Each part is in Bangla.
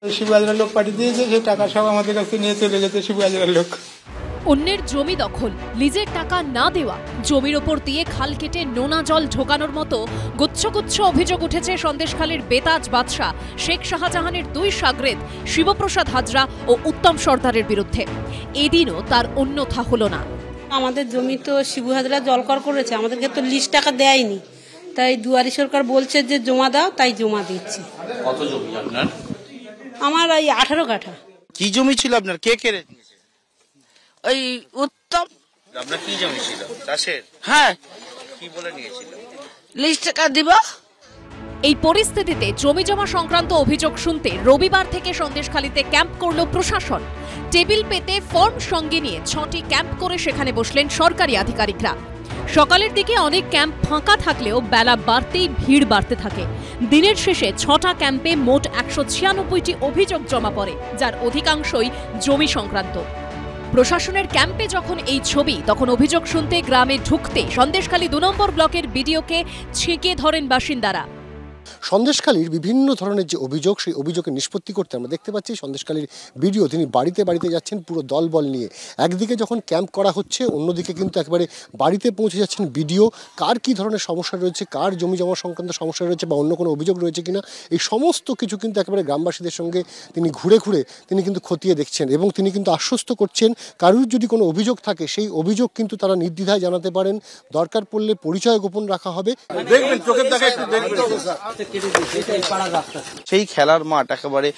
শিবু হাজরার লোক পাঠিয়ে দিয়েছে, সেই টাকা সব আমাদের কাছে নিয়ে চলে গেছে শিবু হাজরার লোক। অন্যের জমি দখল, লিজের টাকা না দেওয়া, জমির ওপর দিয়ে খাল কেটে নোনা জল ঢোকানোর মতো গুচ্ছ গুচ্ছ অভিযোগ উঠেছে সন্দেশখালীর বেতাজ বাদশা শেখ শাহজাহানের দুই শাগরেদ শিবপ্রসাদ হাজরা ও উত্তম সর্দারের বিরুদ্ধে। এদিনও তার অন্যথা হলো না। আমাদের জমি তো শিবু হাজরা জলকর করেছে, আমাদেরকে তো লিস্ট টাকা দেয়নি, তাই দুয়ারি সরকার বলছে যে জমা দাও, তাই জমা দিচ্ছি। কত জমি আপনার? আমার এই 18 কাঠা। কি জমি ছিল আপনার? কে কেড়ে নিয়েছে? ওই উত্তম। আপনার কি জমি ছিল? চাষের? হ্যাঁ। কি বলে নিয়েছিল? লিস্ট টাকা দিব। এই পরিস্থিতিতে জমি জমা সংক্রান্ত অভিযোগ শুনতে রবিবার থেকে সন্দেশখালীতে ক্যাম্প করল প্রশাসন। টেবিল পেতে ফর্ম সঙ্গে নিয়ে 6টি ক্যাম্প করে সেখানে বসলেন সরকারি আধিকারিকরা। সকালের দিকে অনেক ক্যাম্প ফাঁকা থাকলেও বেলা বাড়তেই ভিড় বাড়তে থাকে। দিনের শেষে 6টা ক্যাম্পে মোট 196টি অভিযোগ জমা পড়ে, যার অধিকাংশই জমি সংক্রান্ত। প্রশাসনের ক্যাম্পে যখন এই ছবি, তখন অভিযোগ শুনতে গ্রামে ঢুকতে সন্দেশখালী 2 নম্বর ব্লকের বিডিওকে ছেঁকে ধরেন বাসিন্দারা। সন্দেশখালীর বিভিন্ন ধরনের যে অভিযোগ, সেই অভিযোগের নিষ্পত্তি করতে আমরা দেখতে পাচ্ছি সন্দেশখালীর বিডিও তিনি বাড়িতে বাড়িতে যাচ্ছেন পুরো দলবল নিয়ে। একদিকে যখন ক্যাম্প করা হচ্ছে, অন্যদিকে কিন্তু একেবারে বাড়িতে পৌঁছে যাচ্ছেন বিডিও। কার কী ধরনের সমস্যা রয়েছে, কার জমি জমা সংক্রান্ত সমস্যা রয়েছে বা অন্য কোনো অভিযোগ রয়েছে কিনা, এই সমস্ত কিছু কিন্তু একেবারে গ্রামবাসীদের সঙ্গে তিনি ঘুরে ঘুরে তিনি কিন্তু খতিয়ে দেখছেন এবং তিনি কিন্তু আশ্বস্ত করছেন কারুর যদি কোনো অভিযোগ থাকে সেই অভিযোগ কিন্তু তারা নির্দ্বিধায় জানাতে পারেন। দরকার পড়লে পরিচয় গোপন রাখা হবে। দেখবেন চোখের দেখা একটু দেখবেন। সেই খেলার মাঠ একেবারে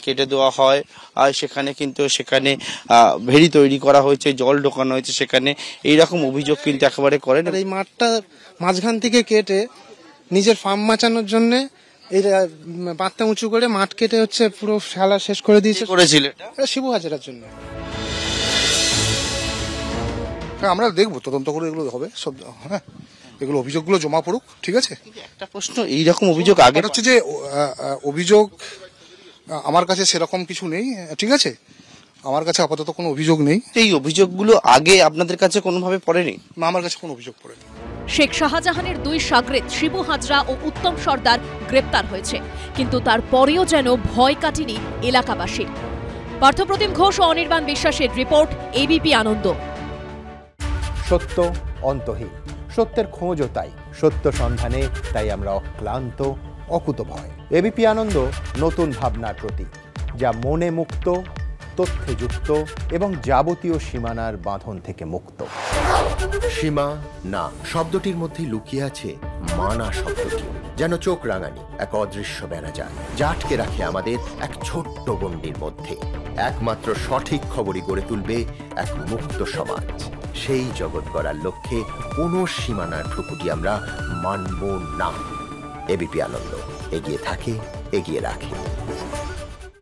কেটে দেওয়া হয়, আর সেখানে ভেড়ি তৈরি করা হয়েছে, জল ঢোকানো হয়েছে সেখানে, এইরকম অভিযোগ কিন্তু একেবারে করেন। এই মাঠটা মাঝখান থেকে কেটে নিজের ফার্ম বাঁচানোর জন্য এই বাঁধটা উঁচু করে মাঠ কেটে হচ্ছে পুরো খেলা শেষ করে দিয়েছে। করেছিল শিবু হাজরার জন্য। আমরা দেখবো, তদন্ত করে এগুলো হবে সব। হ্যাঁ, এগুলো অভিযোগগুলো জমা পড়ুক, ঠিক আছে। একটা প্রশ্ন, এইরকম অভিযোগ আগে হচ্ছে যে অভিযোগ আমার কাছে সেরকম কিছু নেই, ঠিক আছে। আমার কাছে আপাতত কোনো অভিযোগ নেই। এই অভিযোগগুলো আগে আপনাদের কাছে কোনোভাবে পড়েনি? না, আমার কাছে কোনো অভিযোগ পড়েনি। শেখ শাহজাহানের দুই শাগরেদ শিবু হাজরা ও উত্তম সর্দার গ্রেপ্তার হয়েছে, কিন্তু তারপরেও যেন ভয় কাটেনি এলাকাবাসীর। পার্থপ্রতিম ঘোষ ও অনির্বাণ বিশ্বাসের রিপোর্ট, এবিপি আনন্দ। সত্য অন্তহীন, সত্যের খোঁজও তাই, সত্য সন্ধানে তাই আমরা অক্লান্ত, অকুতভয়। এবিপি আনন্দ নতুন ভাবনার প্রতীক, যা মনে মুক্ত, তথ্যে যুক্ত এবং যাবতীয় সীমানার বাঁধন থেকে মুক্ত। সীমা না শব্দটির মধ্যে লুকিয়ে আছে মানা শব্দটি, যেন চোখ রাঙানি এক অদৃশ্য বেড়াজাল, যা আটকে রাখে আমাদের এক ছোট্ট গণ্ডির মধ্যে। একমাত্র সঠিক খবরই গড়ে তুলবে এক মুক্ত সমাজ। সেই জগৎ গড়ার লক্ষ্যে কোনো সীমানার ঠুকুটি আমরা মানব না। এবিপি আনন্দ এগিয়ে থাকে, এগিয়ে রাখে।